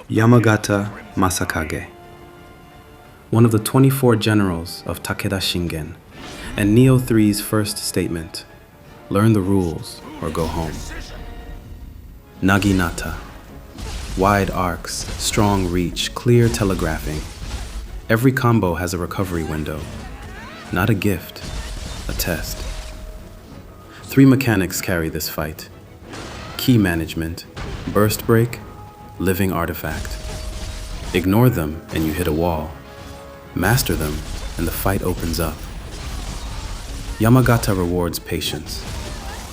Yamagata Masakage, one of the 24 generals of Takeda Shingen, and Nioh 3's first statement, learn the rules or go home. Naginata, wide arcs, strong reach, clear telegraphing. Every combo has a recovery window, not a gift, a test. 3 mechanics carry this fight: key management, burst break, living artifact. Ignore them and you hit a wall. Master them and the fight opens up. Yamagata rewards patience.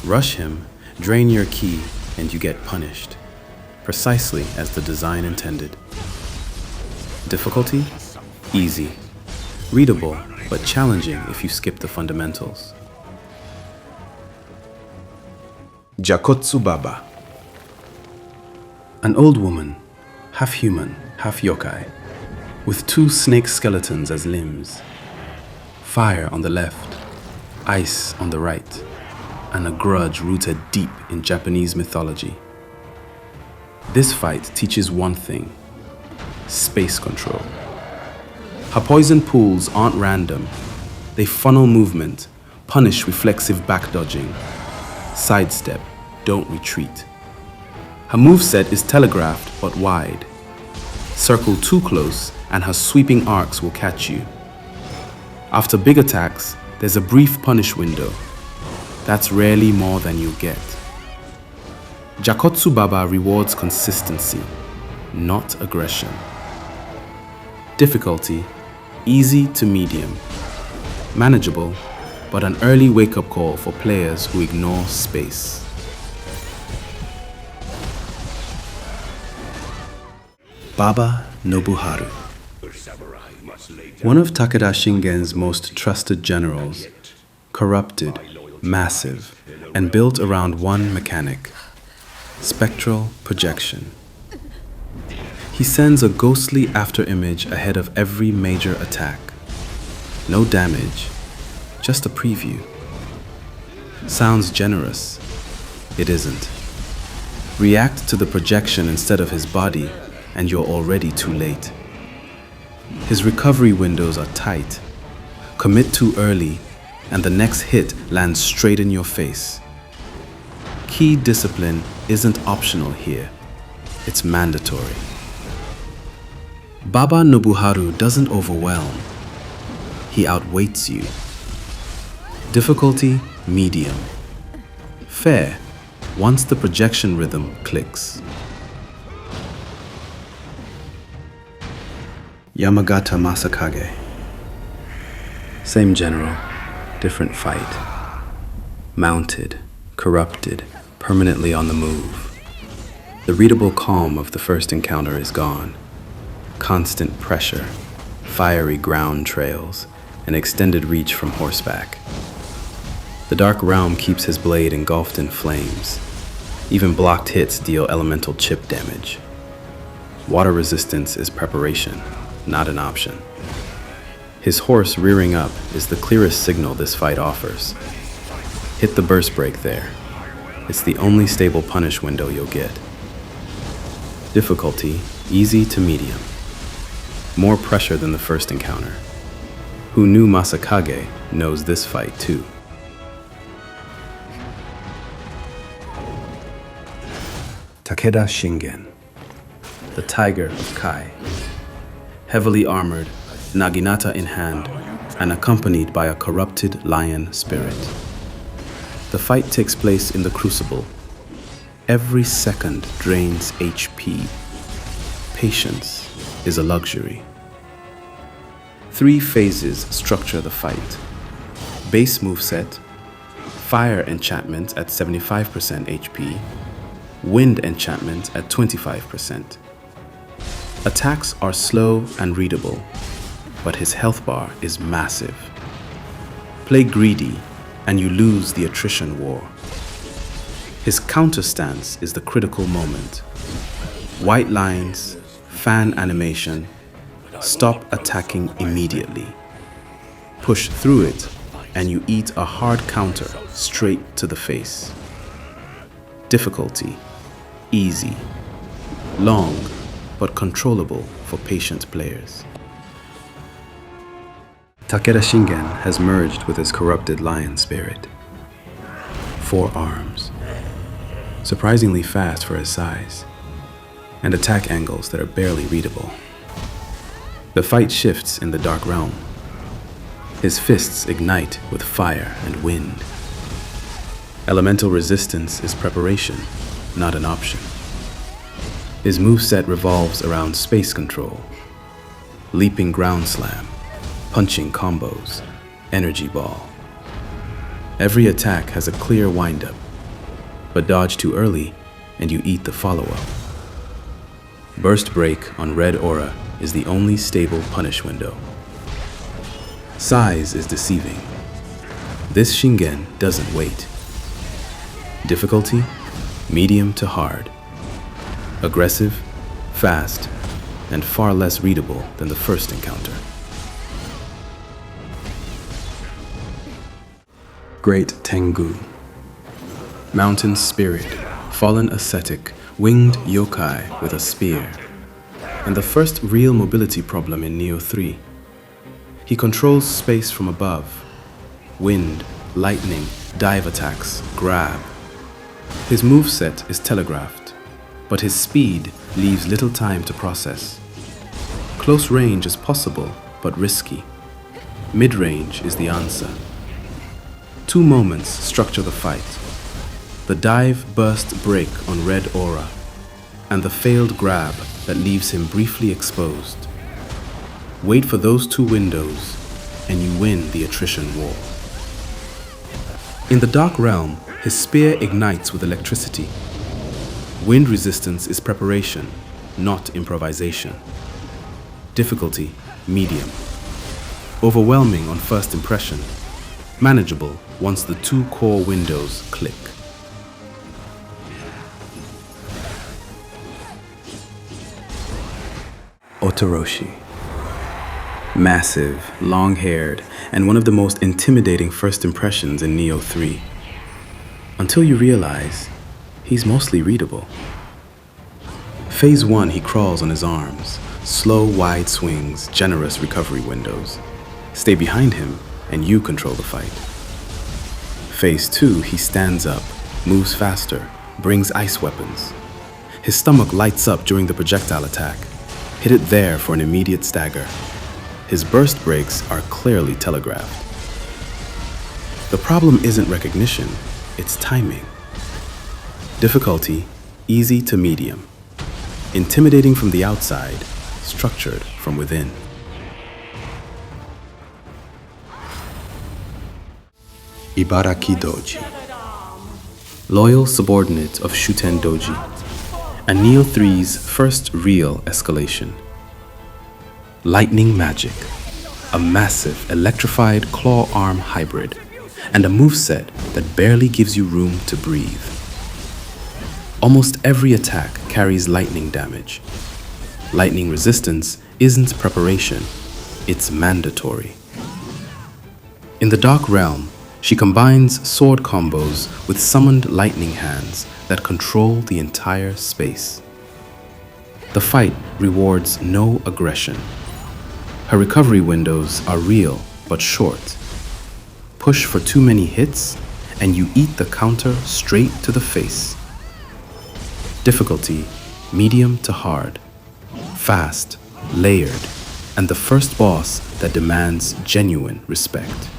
Rush him, drain your ki, and you get punished, precisely as the design intended. Difficulty? Easy. Readable, but challenging if you skip the fundamentals. Jakotsu Baba, an old woman, half human, half yokai, with 2 snake skeletons as limbs. Fire on the left, ice on the right, and a grudge rooted deep in Japanese mythology. This fight teaches one thing: space control. Her poison pools aren't random. They funnel movement, punish reflexive back dodging. Sidestep, don't retreat. Her moveset is telegraphed but wide. Circle too close and her sweeping arcs will catch you. After big attacks, there's a brief punish window. That's rarely more than you get. Jakotsu Baba rewards consistency, not aggression. Difficulty: easy to medium. Manageable, but an early wake-up call for players who ignore space. Baba Nobuharu, one of Takeda Shingen's most trusted generals, corrupted, massive, and built around one mechanic: spectral projection. He sends a ghostly afterimage ahead of every major attack. No damage, just a preview. Sounds generous. It isn't. React to the projection instead of his body, and you're already too late. His recovery windows are tight. Commit too early, and the next hit lands straight in your face. Key discipline isn't optional here. It's mandatory. Baba Nobuharu doesn't overwhelm. He outweights you. Difficulty: medium. Fair, once the projection rhythm clicks. Yamagata Masakage, same general, different fight. Mounted, corrupted, permanently on the move. The readable calm of the first encounter is gone. Constant pressure, fiery ground trails, and extended reach from horseback. The Dark Realm keeps his blade engulfed in flames. Even blocked hits deal elemental chip damage. Water resistance is preparation, not an option. His horse rearing up is the clearest signal this fight offers. Hit the burst break there. It's the only stable punish window you'll get. Difficulty: easy to medium. More pressure than the first encounter. Who knew Masakage knows this fight too. Takeda Shingen, the tiger of Kai. Heavily armored, naginata in hand, and accompanied by a corrupted lion spirit. The fight takes place in the Crucible. Every second drains HP. Patience is a luxury. 3 phases structure the fight: base moveset, fire enchantment at 75% HP, wind enchantment at 25%. Attacks are slow and readable, but his health bar is massive. Play greedy, and you lose the attrition war. His counter stance is the critical moment. White lines, fan animation, stop attacking immediately. Push through it, and you eat a hard counter straight to the face. Difficulty: easy. Long, but controllable for patient players. Takeda Shingen has merged with his corrupted lion spirit. 4 arms, surprisingly fast for his size, and attack angles that are barely readable. The fight shifts in the Dark Realm. His fists ignite with fire and wind. Elemental resistance is preparation, not an option. His moveset revolves around space control, leaping ground slam, punching combos, energy ball. Every attack has a clear windup, but dodge too early and you eat the follow-up. Burst Break on Red Aura is the only stable punish window. Size is deceiving. This Shingen doesn't wait. Difficulty, medium to hard. Aggressive, fast, and far less readable than the first encounter. Great Tengu. Mountain spirit, fallen ascetic, winged yokai with a spear. And the first real mobility problem in Nioh 3. He controls space from above. Wind, lightning, dive attacks, grab. His moveset is telegraphed, but his speed leaves little time to process. Close range is possible, but risky. Mid-range is the answer. 2 moments structure the fight. The dive burst break on Red Aura, and the failed grab that leaves him briefly exposed. Wait for those 2 windows, and you win the attrition war. In the Dark Realm, his spear ignites with electricity. Wind resistance is preparation, not improvisation. Difficulty, medium. Overwhelming on first impression. Manageable once the 2 core windows click. Otoroshi. Massive, long-haired, and one of the most intimidating first impressions in Nioh 3. Until you realize, he's mostly readable. Phase 1, he crawls on his arms. Slow, wide swings, generous recovery windows. Stay behind him, and you control the fight. Phase 2, he stands up, moves faster, brings ice weapons. His stomach lights up during the projectile attack. Hit it there for an immediate stagger. His burst breaks are clearly telegraphed. The problem isn't recognition, it's timing. Difficulty, easy to medium. Intimidating from the outside, structured from within. Ibaraki Doji. Loyal subordinate of Shuten Doji, and Nioh 3's first real escalation. Lightning magic, a massive electrified claw arm hybrid, and a moveset that barely gives you room to breathe. Almost every attack carries lightning damage. Lightning resistance isn't preparation, it's mandatory. In the Dark Realm, she combines sword combos with summoned lightning hands that control the entire space. The fight rewards no aggression. Her recovery windows are real but short. Push for too many hits, and you eat the counter straight to the face. Difficulty, medium to hard. Fast, layered, and the first boss that demands genuine respect.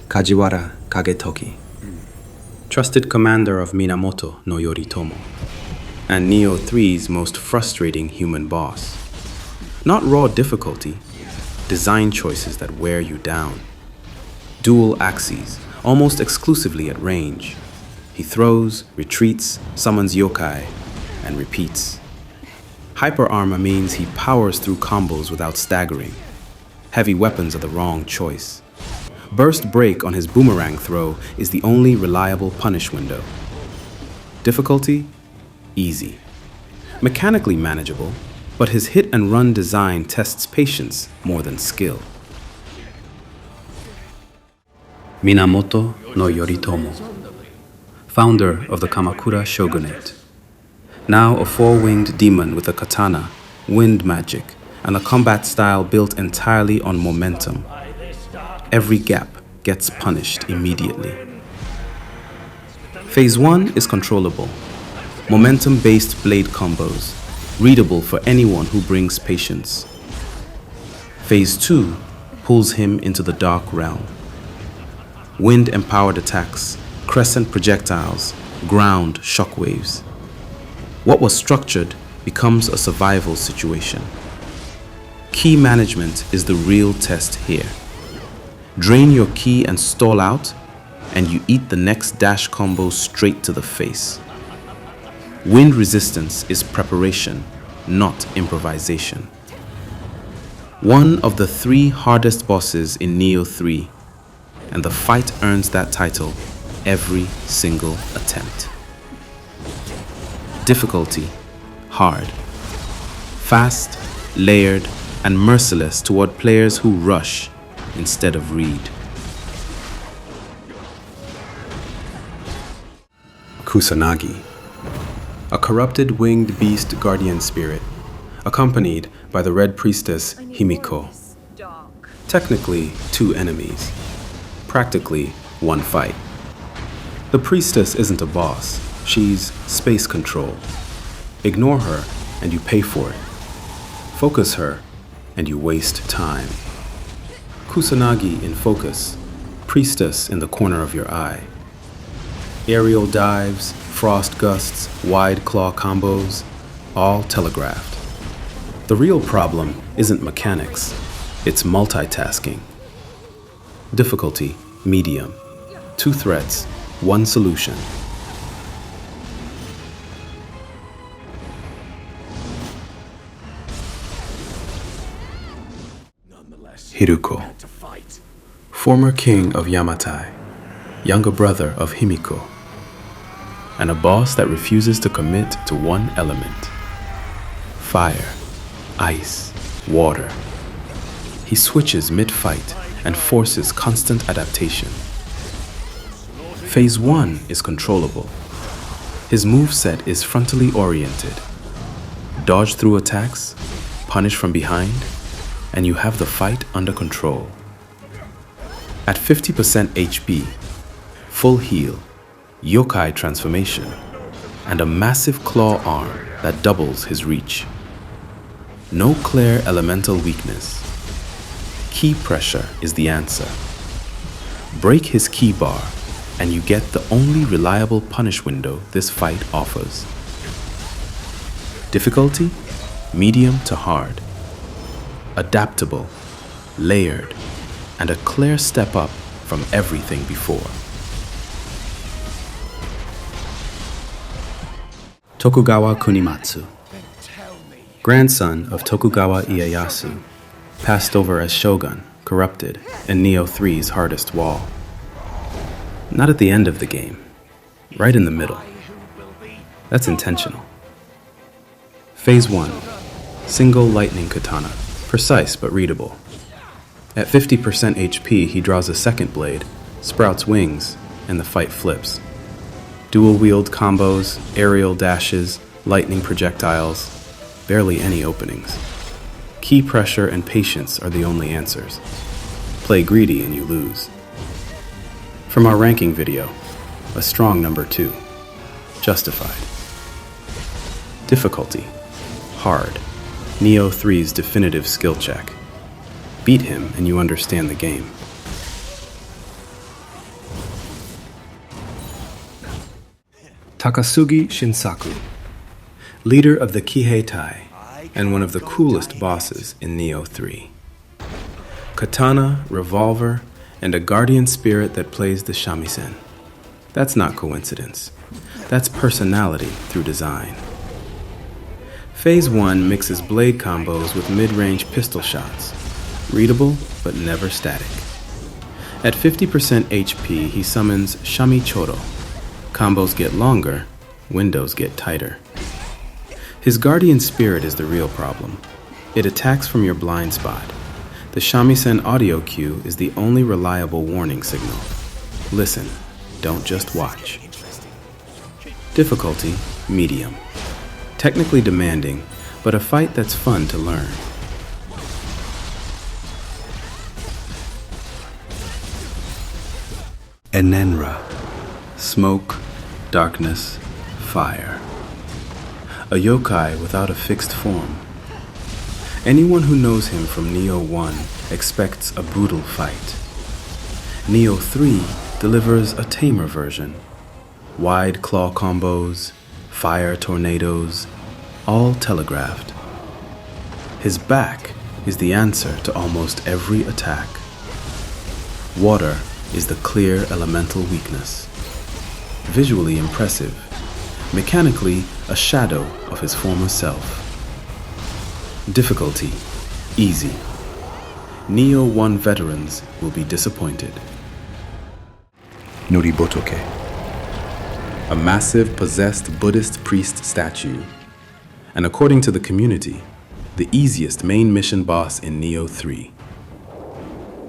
Kajiwara Kagetoki, trusted commander of Minamoto no Yoritomo, and Nioh 3's most frustrating human boss. Not raw difficulty, design choices that wear you down. Dual axes, almost exclusively at range. He throws, retreats, summons yokai, and repeats. Hyper armor means he powers through combos without staggering. Heavy weapons are the wrong choice. Burst break on his boomerang throw is the only reliable punish window. Difficulty? Easy. Mechanically manageable, but his hit and run design tests patience more than skill. Minamoto no Yoritomo, founder of the Kamakura shogunate. Now a four-winged demon with a katana, wind magic, and a combat style built entirely on momentum. Every gap gets punished immediately. Phase 1 is controllable. Momentum-based blade combos, readable for anyone who brings patience. Phase 2 pulls him into the dark realm. Wind-empowered attacks, crescent projectiles, ground shockwaves. What was structured becomes a survival situation. Ki management is the real test here. Drain your ki and stall out, and you eat the next dash combo straight to the face. Wind resistance is preparation, not improvisation. One of the 3 hardest bosses in Nioh 3, and the fight earns that title every single attempt. Difficulty, hard. Fast, layered, and merciless toward players who rush instead of read. Kusanagi, a corrupted winged beast guardian spirit, accompanied by the Red Priestess Himiko. Technically 2 enemies, practically 1 fight. The priestess isn't a boss, she's space control. Ignore her and you pay for it. Focus her and you waste time. Kusanagi in focus, priestess in the corner of your eye. Aerial dives, frost gusts, wide claw combos, all telegraphed. The real problem isn't mechanics, it's multitasking. Difficulty, medium. 2 threats, 1 solution. Hiruko, former king of Yamatai, younger brother of Himiko, and a boss that refuses to commit to one element. Fire, ice, water. He switches mid-fight and forces constant adaptation. Phase 1 is controllable. His moveset is frontally oriented. Dodge through attacks, punish from behind, and you have the fight under control. At 50% HP, full heal, Yokai transformation, and a massive claw arm that doubles his reach. No clear elemental weakness. Ki pressure is the answer. Break his ki bar, and you get the only reliable punish window this fight offers. Difficulty, medium to hard. Adaptable, layered, and a clear step up from everything before. Tokugawa Kunimatsu, grandson of Tokugawa Ieyasu, passed over as shogun, corrupted, in Nioh 3's hardest wall. Not at the end of the game, right in the middle. That's intentional. Phase 1, single lightning katana, precise but readable. At 50% HP, he draws a second blade, sprouts wings, and the fight flips. Dual wield combos, aerial dashes, lightning projectiles, barely any openings. Ki pressure and patience are the only answers. Play greedy and you lose. From our ranking video, a strong number 2. Justified. Difficulty, hard. Nioh 3's definitive skill check. Beat him and you understand the game. Takasugi Shinsaku, leader of the Kiheitai and one of the coolest bosses in Nioh 3. Katana, revolver, and a guardian spirit that plays the shamisen. That's not coincidence. That's personality through design. Phase 1 mixes blade combos with mid-range pistol shots. Readable, but never static. At 50% HP, he summons Shami Choro. Combos get longer, windows get tighter. His guardian spirit is the real problem. It attacks from your blind spot. The shamisen audio cue is the only reliable warning signal. Listen, don't just watch. Difficulty, medium. Technically demanding, but a fight that's fun to learn. Enenra. Smoke, darkness, fire. A yokai without a fixed form. Anyone who knows him from Nioh 1 expects a brutal fight. Nioh 3 delivers a tamer version. Wide claw combos, fire tornadoes, all telegraphed. His back is the answer to almost every attack. Water is the clear elemental weakness. Visually impressive, mechanically a shadow of his former self. Difficulty, easy. Nioh 1 veterans will be disappointed. Nuribotoke. A massive possessed Buddhist priest statue, and according to the community, the easiest main mission boss in Nioh 3.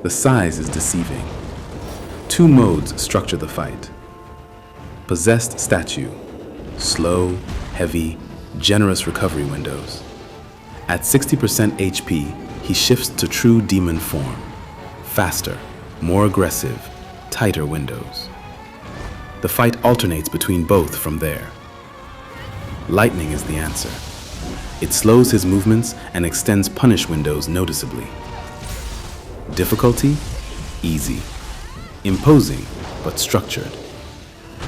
The size is deceiving. 2 modes structure the fight. Possessed statue, slow, heavy, generous recovery windows. At 60% HP, he shifts to true demon form. Faster, more aggressive, tighter windows. The fight alternates between both from there. Lightning is the answer. It slows his movements and extends punish windows noticeably. Difficulty? Easy. Imposing, but structured.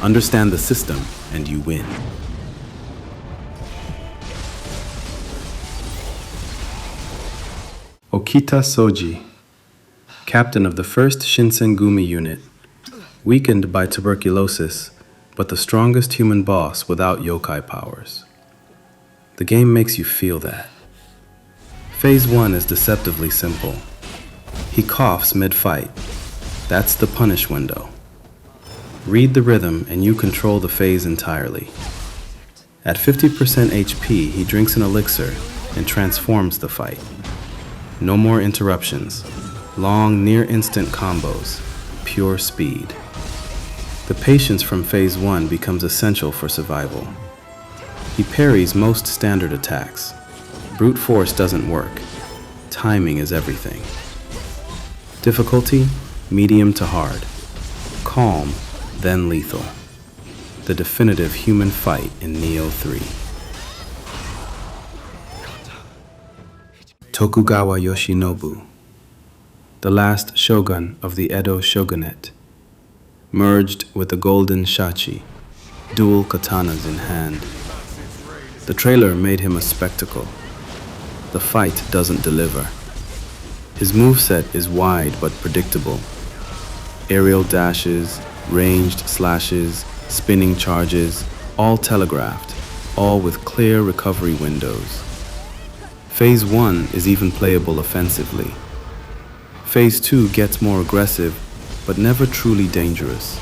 Understand the system and you win. Okita Soji, captain of the 1st Shinsengumi unit, weakened by tuberculosis, but the strongest human boss without yokai powers. The game makes you feel that. Phase 1 is deceptively simple. He coughs mid-fight. That's the punish window. Read the rhythm and you control the phase entirely. At 50% HP, he drinks an elixir and transforms the fight. No more interruptions. Long, near-instant combos. Pure speed. The patience from phase 1 becomes essential for survival. He parries most standard attacks. Brute force doesn't work. Timing is everything. Difficulty, medium to hard. Calm, then lethal. The definitive human fight in Nioh 3. Tokugawa Yoshinobu, the last shogun of the Edo shogunate, merged with the golden shachi, dual katanas in hand. The trailer made him a spectacle. The fight doesn't deliver. His moveset is wide but predictable. Aerial dashes, ranged slashes, spinning charges, all telegraphed, all with clear recovery windows. Phase 1 is even playable offensively. Phase 2 gets more aggressive, but never truly dangerous.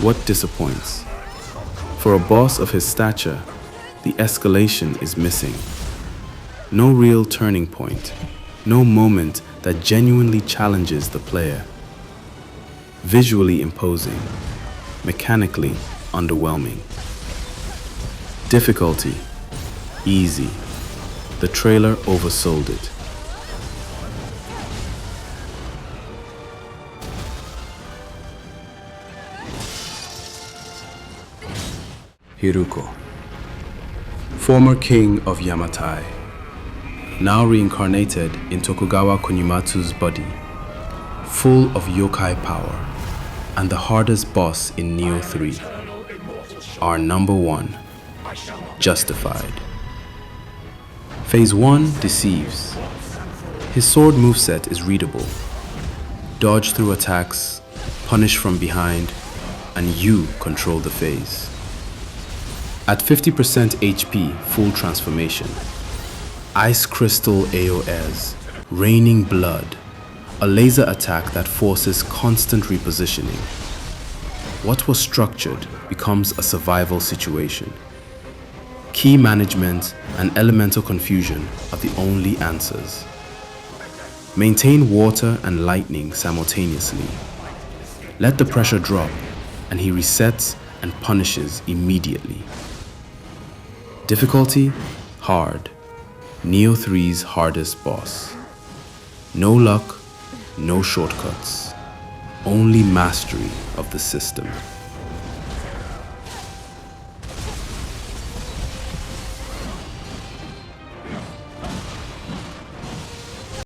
What disappoints? For a boss of his stature, the escalation is missing. No real turning point, no moment that genuinely challenges the player. Visually imposing, mechanically underwhelming. Difficulty, easy. The trailer oversold it. Hiruko, former king of Yamatai, now reincarnated in Tokugawa Kunimatsu's body, full of yokai power, and the hardest boss in Nioh 3. Our number 1, justified. Phase 1 deceives. His sword moveset is readable. Dodge through attacks, punish from behind, and you control the phase. At 50% HP, full transformation. Ice Crystal AOS, raining blood, a laser attack that forces constant repositioning. What was structured becomes a survival situation. Key management and elemental confusion are the only answers. Maintain water and lightning simultaneously. Let the pressure drop, and he resets and punishes immediately. Difficulty? Hard. Nioh 3's hardest boss. No luck, no shortcuts. Only mastery of the system.